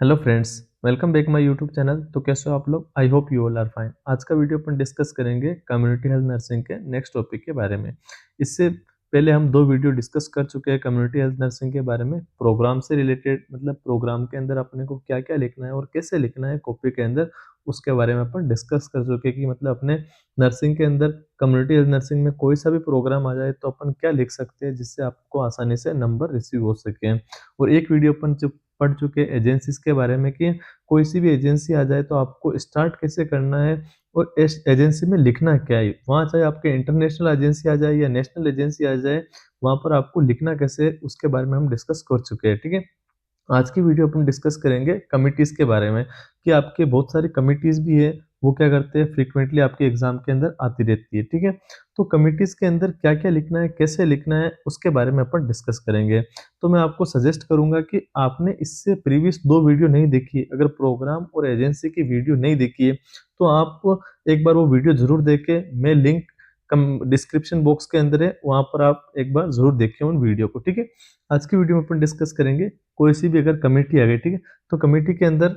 Hello friends, welcome back my YouTube channel. तो कैसे हो आप लोग? I hope you all are fine. आज का वीडियो अपन डिस्कस करेंगे कम्युनिटी हेल्थ नर्सिंग के नेक्स्ट टॉपिक के बारे में। इससे पहले हम दो वीडियो डिस्कस कर चुके हैं कम्युनिटी हेल्थ नर्सिंग के बारे में, प्रोग्राम से रिलेटेड, मतलब प्रोग्राम के अंदर अपने को क्या क्या लिखना है और कैसे लिखना है कॉपी के अंदर, उसके बारे में अपन डिस्कस कर चुके हैं कि मतलब अपने नर्सिंग के अंदर कम्युनिटी हेल्थ नर्सिंग में कोई सा भी प्रोग्राम आ जाए तो अपन क्या लिख सकते हैं जिससे आपको आसानी से नंबर रिसीव हो सके। और एक वीडियो अपन जो पढ़ चुके एजेंसीज के बारे में कि कोई सी भी एजेंसी आ जाए तो आपको स्टार्ट कैसे करना है और इस एजेंसी में लिखना क्या है। वहाँ चाहे आपके इंटरनेशनल एजेंसी आ जाए या नेशनल एजेंसी आ जाए, वहाँ पर आपको लिखना कैसे है उसके बारे में हम डिस्कस कर चुके हैं। ठीक है, आज की वीडियो अपन डिस्कस करेंगे कमिटीज़ के बारे में कि आपके बहुत सारी कमिटीज़ भी है, वो क्या करते हैं फ्रीक्वेंटली आपके एग्जाम के अंदर आती रहती है। ठीक है, तो कमिटीज़ के अंदर क्या क्या लिखना है, कैसे लिखना है, उसके बारे में अपन डिस्कस करेंगे। तो मैं आपको सजेस्ट करूंगा कि आपने इससे प्रीवियस दो वीडियो नहीं देखी, अगर प्रोग्राम और एजेंसी की वीडियो नहीं देखी है तो आप एक बार वो वीडियो जरूर देखें। मैं लिंक कम डिस्क्रिप्शन बॉक्स के अंदर है, वहां पर आप एक बार जरूर देखें उन वीडियो को। ठीक है, आज की वीडियो में अपन डिस्कस करेंगे कोई सी भी अगर कमेटी आ गई, ठीक है, तो कमेटी के अंदर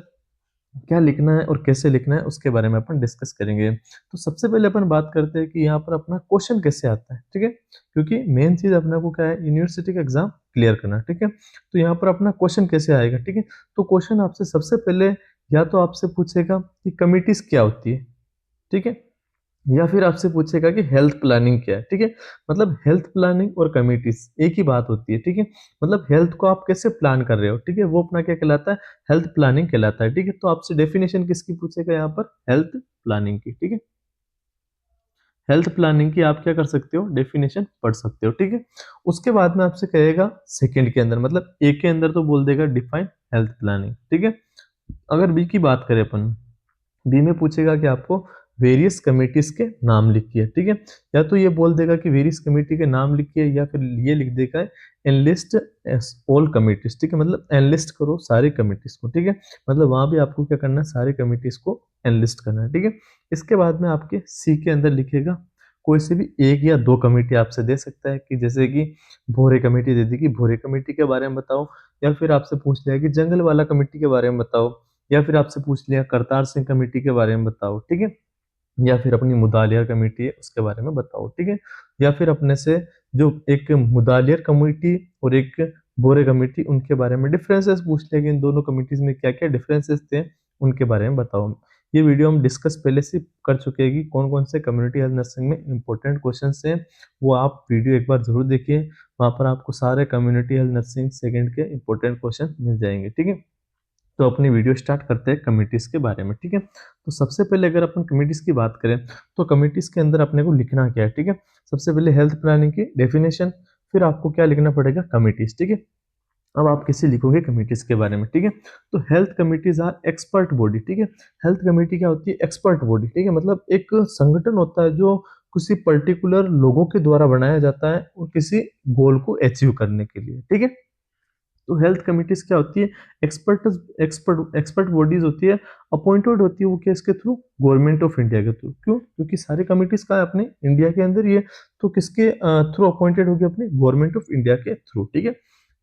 क्या लिखना है और कैसे लिखना है उसके बारे में अपन डिस्कस करेंगे। तो सबसे पहले अपन बात करते हैं कि यहाँ पर अपना क्वेश्चन कैसे आता है। ठीक है, क्योंकि मेन चीज अपने को क्या है, यूनिवर्सिटी का एग्जाम क्लियर करना। ठीक है, तो यहाँ पर अपना क्वेश्चन कैसे आएगा। ठीक है, तो क्वेश्चन आपसे सबसे पहले या तो आपसे पूछेगा कि कमिटीज क्या होती है, ठीक है, या फिर आपसे पूछेगा कि हेल्थ प्लानिंग क्या है। ठीक है, मतलब हेल्थ प्लानिंग और कमिटीज एक ही बात होती है। ठीक है, मतलब हेल्थ को आप कैसे प्लान कर रहे हो, ठीक है, वो अपना क्या कहलाता है, हेल्थ प्लानिंग कहलाता है। ठीक है, तो आपसे डेफिनेशन किसकी पूछेगा यहाँ पर, हेल्थ प्लानिंग की। ठीक है, हेल्थ प्लानिंग की आप क्या कर सकते हो, डेफिनेशन पढ़ सकते हो। ठीक है, उसके बाद में आपसे कहेगा सेकंड के अंदर, मतलब ए के अंदर तो बोल देगा डिफाइन हेल्थ प्लानिंग। ठीक है, अगर बी की बात करें अपन, बी में पूछेगा कि आपको वेरियस कमिटीज के नाम लिखिए। ठीक है, या तो ये बोल देगा कि वेरियस कमिटी के नाम लिखिए, या फिर ये लिख देगा एनलिस्ट ऑल कमिटीज। ठीक है, मतलब एनलिस्ट करो सारी कमिटीज को। ठीक है, मतलब वहां भी आपको क्या करना है, सारी कमिटीज को एनलिस्ट करना है। ठीक है, इसके बाद में आपके सी के अंदर लिखेगा कोई से भी एक या दो कमेटी आपसे दे सकता है, कि जैसे कि भोरे कमेटी दे दी कि भोरे कमेटी के बारे में बताओ, या फिर आपसे पूछ लिया कि जंगल वाला कमेटी के बारे में बताओ, या फिर आपसे पूछ लिया करतार सिंह कमेटी के बारे में बताओ। ठीक है, या फिर अपनी मुदालियर कमेटी है उसके बारे में बताओ। ठीक है, या फिर अपने से जो एक मुदालियर कमेटी और एक बोरे कमेटी, उनके बारे में डिफरेंसेस पूछ लिया कि इन दोनों कमिटीज में क्या क्या डिफरेंसेस थे, उनके बारे में बताओ। ये वीडियो हम डिस्कस पहले से कर चुके हैं कि कौन कौन से कम्युनिटी हेल्थ नर्सिंग में इंपॉर्टेंट क्वेश्चन हैं, वो आप वीडियो एक बार जरूर देखिए। वहां पर आपको सारे कम्युनिटी हेल्थ नर्सिंग सेकंड के इंपॉर्टेंट क्वेश्चन मिल जाएंगे। ठीक है, तो अपनी वीडियो स्टार्ट करते हैं कमिटीज के बारे में। ठीक है, तो सबसे पहले अगर अपन कमिटीज की बात करें तो कमिटीज के अंदर अपने को लिखना क्या है। ठीक है, सबसे पहले हेल्थ प्लानिंग की डेफिनेशन, फिर आपको क्या लिखना पड़ेगा, कमिटीज। ठीक है, अब आप कैसे लिखोगे कमिटीज के बारे में। ठीक है, तो health committees are expert body. ठीक है, हेल्थ कमेटी क्या होती है, एक्सपर्ट बॉडी। ठीक है, मतलब एक संगठन होता है जो किसी पर्टिकुलर लोगों के द्वारा बनाया जाता है और किसी गोल को अचीव करने के लिए। ठीक है, तो हेल्थ कमिटीज क्या होती है, एक्सपर्ट बॉडीज होती है, अपॉइंटेड होती है वो किसके थ्रू, गवर्नमेंट ऑफ इंडिया के थ्रू। क्यों, क्योंकि सारी कमिटीज का है अपने इंडिया के अंदर ये, तो किसके थ्रू अपॉइंटेड होगी, अपने गवर्नमेंट ऑफ इंडिया के थ्रू। ठीक है,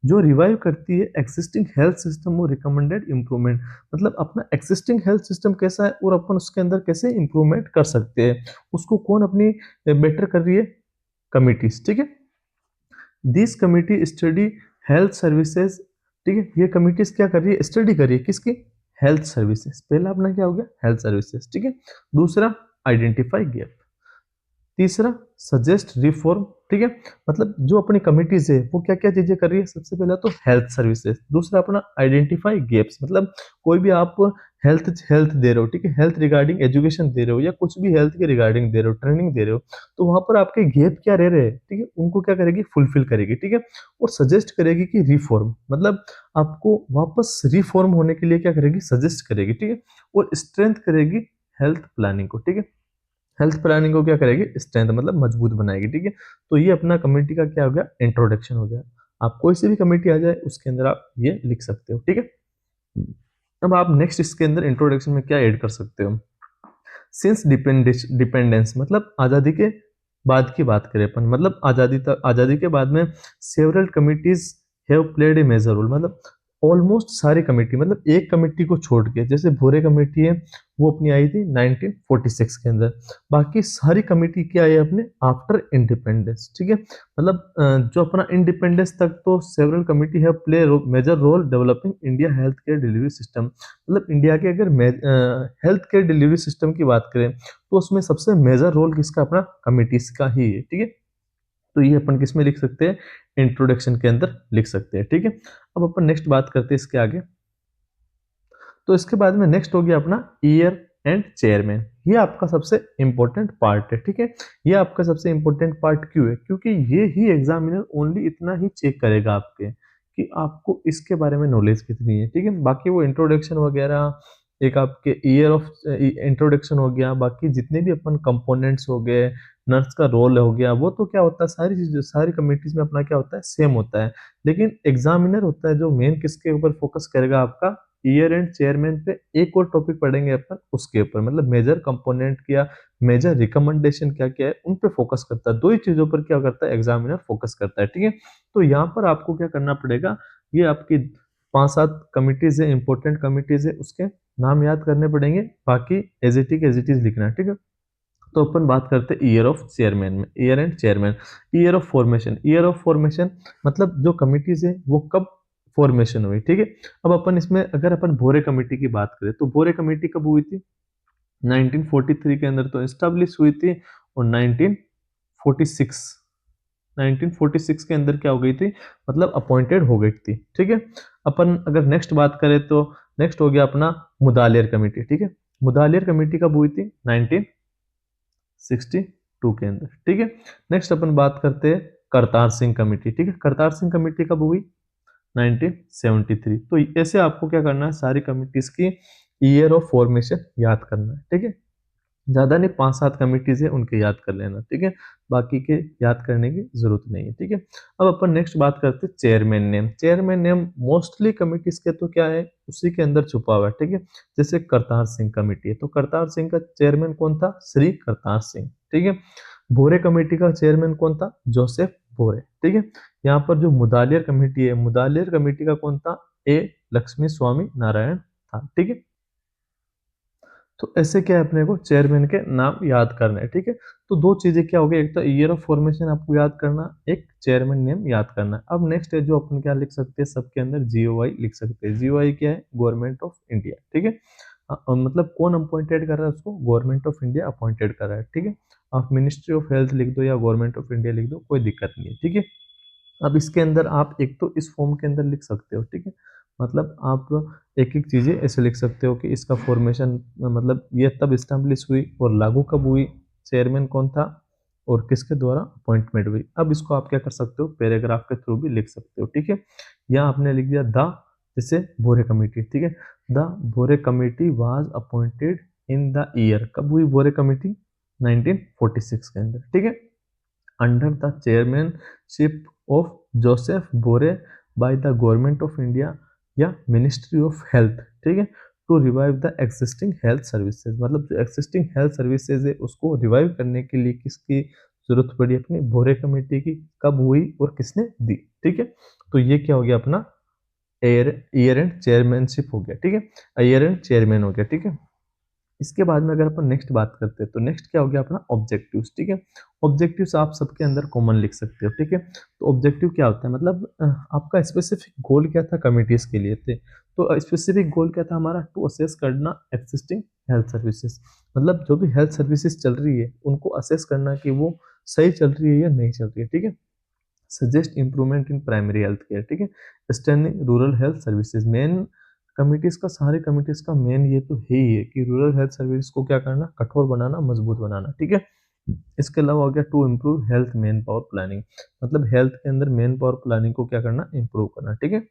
जो रिवाइव करती है एक्सिस्टिंग हेल्थ सिस्टम और रिकमेंडेड इंप्रूवमेंट, मतलब अपना एक्सिस्टिंग हेल्थ सिस्टम कैसा है और अपन उसके अंदर कैसे इंप्रूवमेंट कर सकते हैं, उसको कौन अपनी बेटर कर रही है, कमिटीज। ठीक है, this committee study health services. ठीक है, ये कमिटीज क्या कर रही है, स्टडी कर रही है किसकी, हेल्थ सर्विसेज। पहला अपना क्या हो गया, हेल्थ सर्विसेज। ठीक है, दूसरा आइडेंटिफाई गैप, तीसरा सजेस्ट रिफॉर्म। ठीक है, मतलब जो अपनी कमिटीज है वो क्या क्या चीजें कर रही है, सबसे पहला तो हेल्थ सर्विसेज, दूसरा अपना आइडेंटिफाई गैप्स, मतलब कोई भी आप हेल्थ हेल्थ दे रहे हो, ठीक है, हेल्थ रिगार्डिंग एजुकेशन दे रहे हो या कुछ भी हेल्थ के रिगार्डिंग दे रहे हो, ट्रेनिंग दे रहे हो, तो वहां पर आपके गैप क्या रह रहे हैं, ठीक है, उनको क्या करेगी, फुलफिल करेगी। ठीक है, और सजेस्ट करेगी कि रिफॉर्म, मतलब आपको वापस रिफॉर्म होने के लिए क्या करेगी, सजेस्ट करेगी। ठीक है, और स्ट्रेंथ करेगी हेल्थ प्लानिंग को। ठीक है, हेल्थ प्लानिंग को क्या करेगी, स्ट्रेंथ मतलब मजबूत बनाएगी। ठीक है, तो ये अपना कमेटी का क्या हो गया, इंट्रोडक्शन हो गया। आप कोई सी भी कमेटी आ जाए उसके अंदर आप ये लिख सकते हो। ठीक है, अब आप नेक्स्ट इसके अंदर इंट्रोडक्शन में क्या ऐड कर सकते हो, सिंस डिपेंडेंस, मतलब आजादी के बाद की बात करें अपन, मतलब आजादी तक, आजादी के बाद में several committees have played a major role, मतलब ऑलमोस्ट सारी कमेटी, मतलब एक कमेटी को छोड़ के, जैसे भोरे कमेटी है वो अपनी आई थी 1946 के अंदर, बाकी सारी कमेटी क्या आई अपने आफ्टर इंडिपेंडेंस, ठीक है। मतलब जो अपना इंडिपेंडेंस तक तो several committee have play major role developing India health care delivery system. मतलब इंडिया के अगर हेल्थ केयर डिलीवरी सिस्टम की बात करें तो उसमें सबसे मेजर रोल किसका, अपना कमिटीज का ही है, ठीक है। तो ये अपन किस में लिख सकते हैं, इंट्रोडक्शन के अंदर लिख सकते हैं, ठीक है। अब अपन नेक्स्ट बात करते हैं इसके आगे। तो इसके बाद में नेक्स्ट हो गया अपना ईयर एंड चेयरमैन। ये आपका सबसे इंपॉर्टेंट पार्ट है, ठीक है। ये आपका सबसे इंपॉर्टेंट पार्ट क्यों है, क्योंकि ये ही एग्जामिनर ओनली इतना ही चेक करेगा आपके कि आपको इसके बारे में नॉलेज कितनी है, ठीक है। बाकी वो इंट्रोडक्शन वगैरह, एक आपके ईयर ऑफ इंट्रोडक्शन हो गया, बाकी जितने भी अपन कंपोनेंट्स हो गए, नर्स का रोल हो गया, वो तो क्या होता है, सारी चीजें सारी कमिटीज में अपना क्या होता है, सेम होता है। लेकिन एग्जामिनर होता है जो मेन किसके ऊपर फोकस करेगा, आपका ईयर एंड चेयरमैन पे एक और टॉपिक पढ़ेंगे अपन उसके ऊपर, मतलब मेजर कंपोनेंट क्या, मेजर रिकमेंडेशन क्या क्या है, उन पे फोकस करता है। दो ही चीजों पर क्या करता है एग्जामिनर, फोकस करता है, ठीक है। तो यहाँ पर आपको क्या करना पड़ेगा, ये आपकी 5-7 कमिटीज है, इंपॉर्टेंट कमिटीज है, उसके नाम याद करने पड़ेंगे, बाकी एज इट इज लिखना है, ठीक है। तो अपन बात करते हैं ईयर ऑफ चेयरमैन में, year and chairman. Year of formation, year of formation मतलब जो कमिटीज है वो कब फॉर्मेशन हुई, ठीक है। अब अपन इसमें अगर अपन भोरे कमेटी की बात करें तो भोरे कमेटी कब हुई थी, 1943 के अंदर तो एस्टेब्लिश हुई थी, और 1946 1946 के अंदर क्या हो गई थी, मतलब अपॉइंटेड हो गई थी, ठीक है। अपन अगर नेक्स्ट बात करें तो नेक्स्ट हो गया अपना मुदालियर कमेटी, ठीक है। मुदालियर कमेटी कब हुई थी, 1962 के अंदर, ठीक है। नेक्स्ट अपन बात करते हैं करतार सिंह कमेटी, ठीक है। करतार सिंह कमेटी कब हुई, 1973। तो ऐसे आपको क्या करना है, सारी कमिटीज की ईयर ऑफ फॉर्मेशन याद करना है, ठीक है। ज्यादा नहीं, 5-7 कमिटीज है उनके याद कर लेना, ठीक है। बाकी के याद करने की जरूरत नहीं है, ठीक है। अब अपन नेक्स्ट बात करते हैं chairman name. Chairman name mostly committees के तो क्या है, उसी के अंदर छुपा हुआ है, ठीक है। जैसे करतार सिंह कमेटी है तो करतार सिंह का चेयरमैन कौन था, श्री करतार सिंह, ठीक है। भोरे कमेटी का चेयरमैन कौन था, जोसेफ भोरे, ठीक है। यहाँ पर जो मुदालियर कमेटी है, मुदालियर कमेटी का कौन था, ए लक्ष्मी स्वामी नारायण था, ठीक है। तो ऐसे क्या है, अपने को चेयरमैन के नाम याद करना है, ठीक है। तो दो चीजें क्या हो गई, एक तो ईयर ऑफ फॉर्मेशन आपको याद करना, एक चेयरमैन नेम याद करना। अब नेक्स्ट है जो अपन क्या लिख सकते हैं, सबके अंदर जीओआई लिख सकते हैं। जीओआई क्या है, गवर्नमेंट ऑफ इंडिया, ठीक है। मतलब कौन अपॉइंटेड कर रहा है उसको, गवर्नमेंट ऑफ इंडिया अपॉइंटेड कर रहा है, ठीक है। आप मिनिस्ट्री ऑफ हेल्थ लिख दो या गवर्नमेंट ऑफ इंडिया लिख दो, कोई दिक्कत नहीं है, ठीक है। अब इसके अंदर आप एक तो इस फॉर्म के अंदर लिख सकते हो, ठीक है। मतलब आप एक एक चीजें ऐसे लिख सकते हो कि इसका फॉर्मेशन, मतलब ये तब स्टैब्लिश हुई और लागू कब हुई, चेयरमैन कौन था और किसके द्वारा अपॉइंटमेंट हुई। अब इसको आप क्या कर सकते हो, पैराग्राफ के थ्रू भी लिख सकते हो, ठीक है। यहाँ आपने लिख दिया द, जैसे भोरे कमेटी, ठीक है। The Bhore committee was appointed in the year, कब हुई भोरे कमेटी, 1946 के अंदर, ठीक है। Under the chairmanship of Joseph Bhore by the government of India या मिनिस्ट्री ऑफ हेल्थ, ठीक है, to revive the existing health services. मतलब जो एक्सिस्टिंग हेल्थ सर्विसेज है उसको रिवाइव करने के लिए किसकी जरूरत पड़ी, अपनी भोरे कमेटी की। कब हुई और किसने दी, ठीक है। तो ये क्या हो गया अपना ईयर एंड चेयरमैनशिप हो गया, ठीक है, ईयर एंड चेयरमैन हो गया, ठीक है। इसके बाद में अगर अपन नेक्स्ट बात करते हैं तो नेक्स्ट क्या हो गया अपना ऑब्जेक्टिव्स, ठीक है। ऑब्जेक्टिव्स आप सबके अंदर कॉमन लिख सकते हो, ठीक है। तो ऑब्जेक्टिव क्या होता है, मतलब आपका स्पेसिफिक गोल क्या था कमिटीज के लिए थे, तो स्पेसिफिक गोल क्या था हमारा, टू असेस करना एक्सिस्टिंग हेल्थ सर्विसेज। मतलब जो भी हेल्थ सर्विसेज चल रही है उनको असेस करना कि वो सही चल रही है या नहीं चल रही है, ठीक है। Suggest improvement in primary health care, ठीक है। Standing rural health services, main committees का, सारे कमिटीज का मेन ये तो है ही है कि रूरल हेल्थ सर्विस को क्या करना, कठोर बनाना, मजबूत बनाना, ठीक है। इसके अलावा हो गया to improve health man power planning, मतलब हेल्थ के अंदर मैन पावर प्लानिंग को क्या करना, इम्प्रूव करना, ठीक है।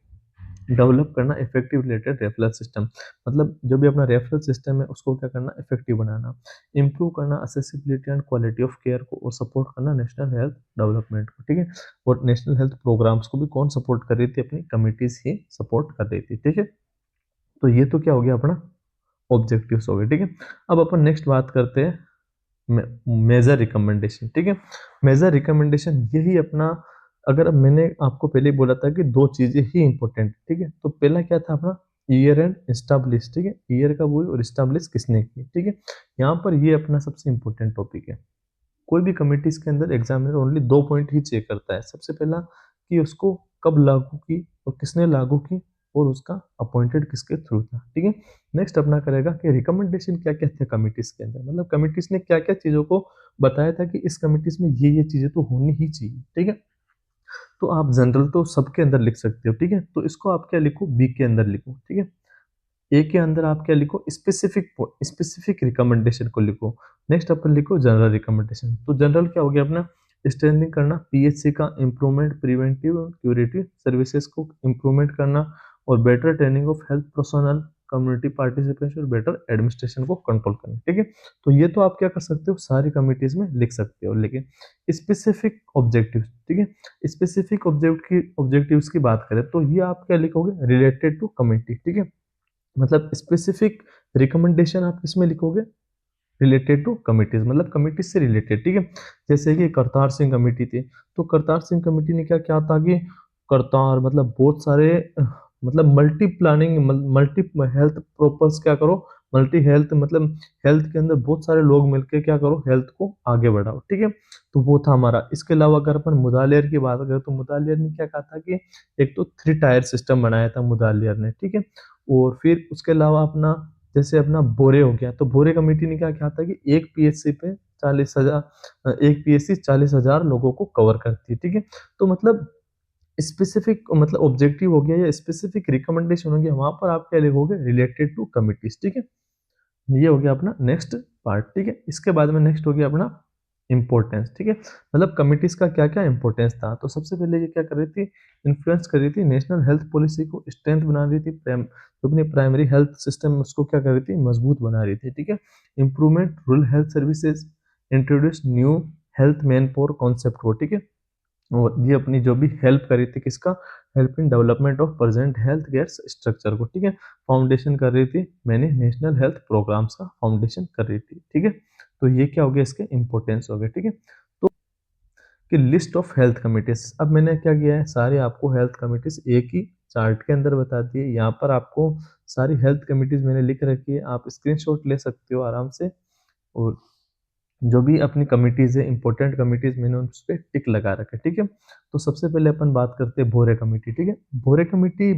डेवलप करना इफेक्टिव रिलेटेड रेफरल सिस्टम, मतलब जो भी अपना रेफरल सिस्टम है उसको क्या करना, इफेक्टिव बनाना। इंप्रूव करना accessibility and quality of care को, और सपोर्ट करना नेशनल हेल्थ डेवलपमेंट को, ठीक है। और नेशनल हेल्थ प्रोग्राम्स को भी कौन सपोर्ट कर रही थी, अपनी कमिटीज ही सपोर्ट कर रही थी, ठीक है। तो ये तो क्या हो गया अपना ऑब्जेक्टिव्स हो गए, ठीक है। अब अपन नेक्स्ट बात करते हैं मेजर रिकमेंडेशन, ठीक है। मेजर रिकमेंडेशन यही अपना अगर मैंने आपको पहले ही बोला था कि दो चीजें ही इंपॉर्टेंट, ठीक है। तो पहला क्या था अपना ईयर एंड स्टैब्लिश, ठीक है। ईयर कब हुई और स्टैब्लिश किसने की, ठीक है। यहाँ पर ये अपना सबसे इंपॉर्टेंट टॉपिक है। कोई भी कमिटीज के अंदर एग्जामिनर ओनली दो पॉइंट ही चेक करता है। सबसे पहला कि उसको कब लागू की और किसने लागू की और उसका अपॉइंटेड किसके थ्रू था, ठीक है। नेक्स्ट अपना करेगा कि रिकमेंडेशन क्या क्या थे कमिटीज के अंदर, मतलब कमिटीज ने क्या क्या चीजों को बताया था कि इस कमिटीज में ये चीजें तो होनी ही चाहिए, ठीक है। तो आप जनरल तो सबके अंदर लिख सकते हो, ठीक है। तो इसको आप क्या लिखो, बी के अंदर लिखो, ठीक है। ए के अंदर आप क्या लिखो, स्पेसिफिक स्पेसिफिक रिकमेंडेशन को लिखो। नेक्स्ट अपन लिखो जनरल रिकमेंडेशन। तो जनरल क्या हो गया अपना, स्ट्रेंथिंग करना पीएचसी का इम्प्रूवमेंट, प्रिवेंटिव और क्यूरेटिव सर्विसेज को इम्प्रूवमेंट करना और better training of health personnel, community participation और बेटर एडमिनिस्ट्रेशन को कंट्रोल करना, ठीक है। तो ये तो आप क्या कर सकते हो, सारी कमिटीज में लिख सकते हो। लेकिन स्पेसिफिक ऑब्जेक्टिव, ठीक है, स्पेसिफिक ऑब्जेक्टिव्स की बात करें तो ये आप क्या लिखोगे, रिलेटेड टू कमिटी, ठीक है। मतलब स्पेसिफिक रिकमेंडेशन आप किसमें लिखोगे, रिलेटेड टू कमिटीज, मतलब कमिटीज से रिलेटेड, ठीक है। जैसे कि करतार सिंह कमेटी थी, तो करतार सिंह कमेटी ने क्या क्या था कि करतार मतलब बहुत सारे मतलब मल्टी प्लानिंग, मल्टी हेल्थ प्रॉपर्स क्या करो, मल्टी हेल्थ मतलब हेल्थ के अंदर बहुत सारे लोग मिलकर क्या करो, हेल्थ को आगे बढ़ाओ, ठीक है। तो वो था हमारा। इसके अलावा अगर अपन मुदालियर की बात करें तो मुदालियर ने क्या कहा था कि एक तो 3 टायर सिस्टम बनाया था मुदालियर ने, ठीक है। और फिर उसके अलावा अपना जैसे अपना बोरे हो गया, तो बोरे कमेटी ने क्या कहा था कि एक पीएचसी पे 40,000, एक पीएचसी 40,000 लोगों को कवर करती है, ठीक है। तो मतलब स्पेसिफिक मतलब ऑब्जेक्टिव हो गया या स्पेसिफिक रिकमेंडेशन हो गया, वहां पर आप क्या लिखोगे, रिलेटेड टू कमिटीज, ठीक है। ये हो गया अपना नेक्स्ट पार्ट, ठीक है। इसके बाद में नेक्स्ट हो गया अपना इंपॉर्टेंस, ठीक है। मतलब कमिटीज का क्या क्या इंपॉर्टेंस था। तो सबसे पहले ये क्या कर रही थी, इन्फ्लुएंस कर रही थी नेशनल हेल्थ पॉलिसी को स्ट्रेंथ बना रही थी, जो अपनी प्राइमरी हेल्थ सिस्टम उसको क्या कर रही थी, मजबूत बना रही थी, ठीक है। Improvement rural health services, introduce new health man power concept को, ठीक है। और ये अपनी जो भी हेल्प करी थी किसका, help in development of present health care structure को, ठीक है। फाउंडेशन कर रही थी, मैंने नेशनल हेल्थ प्रोग्राम्स का फाउंडेशन कर रही थी, ठीक है। तो ये क्या हो गया, इसके इंपॉर्टेंस हो गए, ठीक है। तो कि लिस्ट ऑफ हेल्थ कमिटीज, अब मैंने क्या किया है, सारे आपको हेल्थ कमिटीज एक ही चार्ट के अंदर बता दी है। यहाँ पर आपको सारी हेल्थ कमिटीज मैंने लिख रखी है, आप स्क्रीनशॉट ले सकते हो आराम से। और जो भी अपनी कमिटीज है, इंपॉर्टेंट कमिटीज, मैंने उस पर टिक लगा रखा है, ठीक है। तो सबसे पहले अपन बात करते हैं भोरे कमेटी, ठीक है। भोरे कमेटी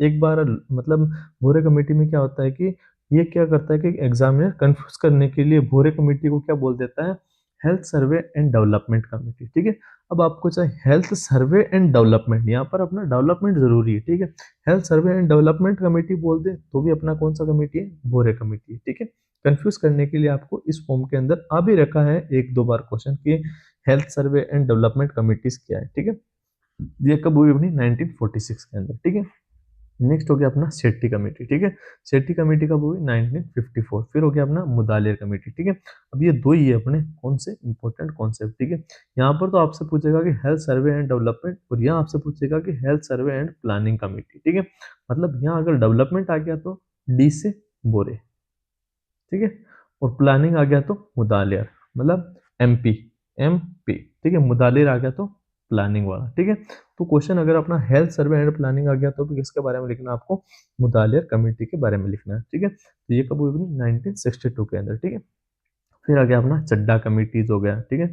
एक बार मतलब भोरे कमेटी में क्या होता है कि ये क्या करता है कि एग्जामिनर कंफ्यूज करने के लिए भोरे कमेटी को क्या बोल देता है, health survey and development committee, ठीक है। अब आपको चाहे हेल्थ सर्वे एंड डेवलपमेंट, यहाँ पर अपना डेवलपमेंट जरूरी है, ठीक है। Health survey and development committee बोल दे तो भी अपना कौन सा कमेटी है, भोरे कमेटी है, ठीक है। कंफ्यूज करने के लिए आपको इस फॉर्म के अंदर आ भी रखा है एक दो बार क्वेश्चन कि health survey and development committees क्या है, ठीक है। ये कब हुई अपनी 1946 के अंदर, ठीक है। नेक्स्ट हो गया अपना शेट्टी कमेटी, ठीक है। शेट्टी कमेटी कब हुई, 1954। फिर हो गया अपना मुदालियर कमेटी, ठीक है। अब ये दो ही है अपने कौन से इंपॉर्टेंट कॉन्सेप्ट, ठीक है। यहाँ पर तो आपसे पूछेगा कि हेल्थ सर्वे एंड डेवलपमेंट, और यहाँ आपसे पूछेगा कि health survey and planning committee, ठीक है। मतलब यहाँ अगर डेवलपमेंट आ गया तो डी से बोरे, ठीक है। और प्लानिंग आ गया तो मुदालियर, मतलब एमपी, एमपी, ठीक है। मुदालियर आ गया तो प्लानिंग वाला, ठीक है। तो क्वेश्चन अगर अपना हेल्थ सर्वे एंड प्लानिंग आ गया तो भी किसके बारे में लिखना है आपको, मुदालियर कमेटी के बारे में लिखना है, ठीक है। तो ये कब हुई अपनी 1962 के अंदर, ठीक है। फिर आ गया अपना चड्डा कमिटीज हो गया, ठीक है।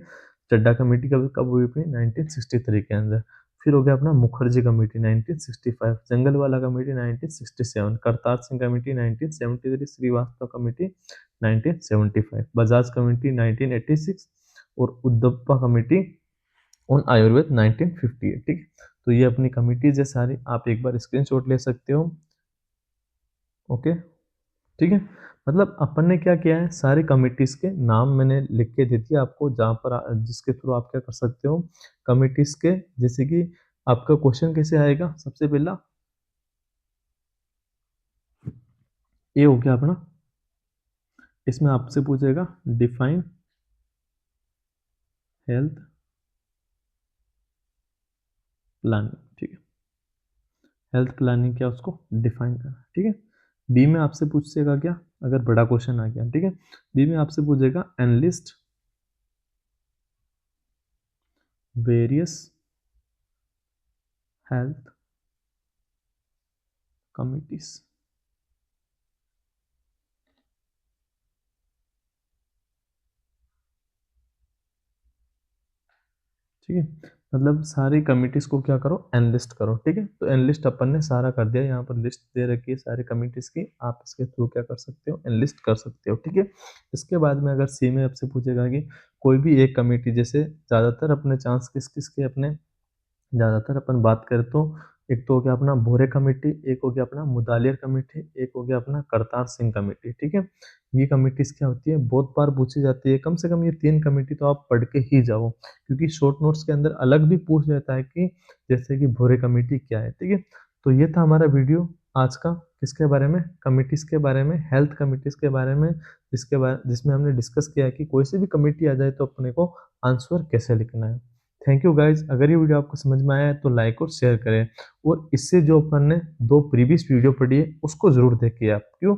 चड्डा कमेटी कब कब हुई अपनी 1963 के अंदर। फिर हो गया अपना Mukherjee committee 1965, Jungalwalla committee 1967, Kartar Singh committee 1973, Shrivastava committee 1975, Bajaj committee 1986 और उद्दप्पा कमेटी ऑन आयुर्वेद 1958, ठीक है। तो ये अपनी कमिटीज है सारी, आप एक बार स्क्रीनशॉट ले सकते हो, ओके, ठीक है। मतलब अपन ने क्या किया है, सारी कमिटीज के नाम मैंने लिख के दे दिया आपको, जहाँ पर जिसके थ्रू आप क्या कर सकते हो, कमिटीज के, जैसे कि आपका क्वेश्चन कैसे आएगा, सबसे पहला ये हो गया अपना, इसमें आपसे पूछेगा डिफाइन हेल्थ प्लानिंग, ठीक है। हेल्थ प्लानिंग क्या, उसको डिफाइन करना, ठीक है। बी में आपसे पूछेगा क्या, अगर बड़ा क्वेश्चन आ गया, ठीक है। बी में आपसे पूछेगा एनलिस्ट वेरियस हेल्थ कमिटीज। ठीक है, मतलब सारी कमिटीज को क्या करो, एनलिस्ट करो। ठीक है, तो एनलिस्ट अपन ने सारा कर दिया, यहाँ पर लिस्ट दे रखी है सारी कमिटीज की, आप इसके थ्रू क्या कर सकते हो, एनलिस्ट कर सकते हो। ठीक है, इसके बाद में अगर सी में आपसे पूछेगा कि कोई भी एक कमेटी, जैसे ज़्यादातर अपने चांस किस किस के अपने, ज़्यादातर अपन बात करें तो एक तो हो गया अपना भोरे कमेटी, एक हो गया अपना मुदालियर कमेटी, एक हो गया अपना करतार सिंह कमेटी। ठीक है, ये कमेटीज क्या होती है, बहुत बार पूछी जाती है, कम से कम ये 3 कमेटी तो आप पढ़ के ही जाओ, क्योंकि शॉर्ट नोट्स के अंदर अलग भी पूछ लेता है कि जैसे कि भोरे कमेटी क्या है। ठीक है, तो ये था हमारा वीडियो आज का, किसके बारे में, कमिटीज़ के बारे में, हेल्थ कमिटीज़ के बारे में, जिसमें हमने डिस्कस किया है कि कोई सी भी कमेटी आ जाए तो अपने को आंसर कैसे लिखना है। थैंक यू गाइज, अगर ये वीडियो आपको समझ में आया है तो लाइक और शेयर करें, और इससे जो अपन ने 2 प्रीवियस वीडियो पढ़ी है उसको जरूर देखिए आप। क्यों?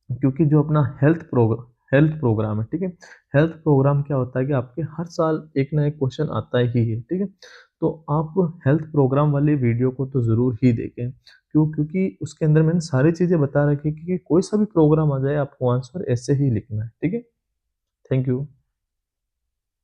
क्योंकि जो अपना हेल्थ प्रोग्राम है, ठीक है, हेल्थ प्रोग्राम क्या होता है कि आपके हर साल एक ना एक क्वेश्चन आता ही है। ठीक है, तो आप हेल्थ प्रोग्राम वाली वीडियो को तो ज़रूर ही देखें। क्यों? क्योंकि उसके अंदर मैंने सारी चीज़ें बता रखी है कि कोई सा भी प्रोग्राम आ जाए आपको आंसर ऐसे ही लिखना है। ठीक है, थैंक यू।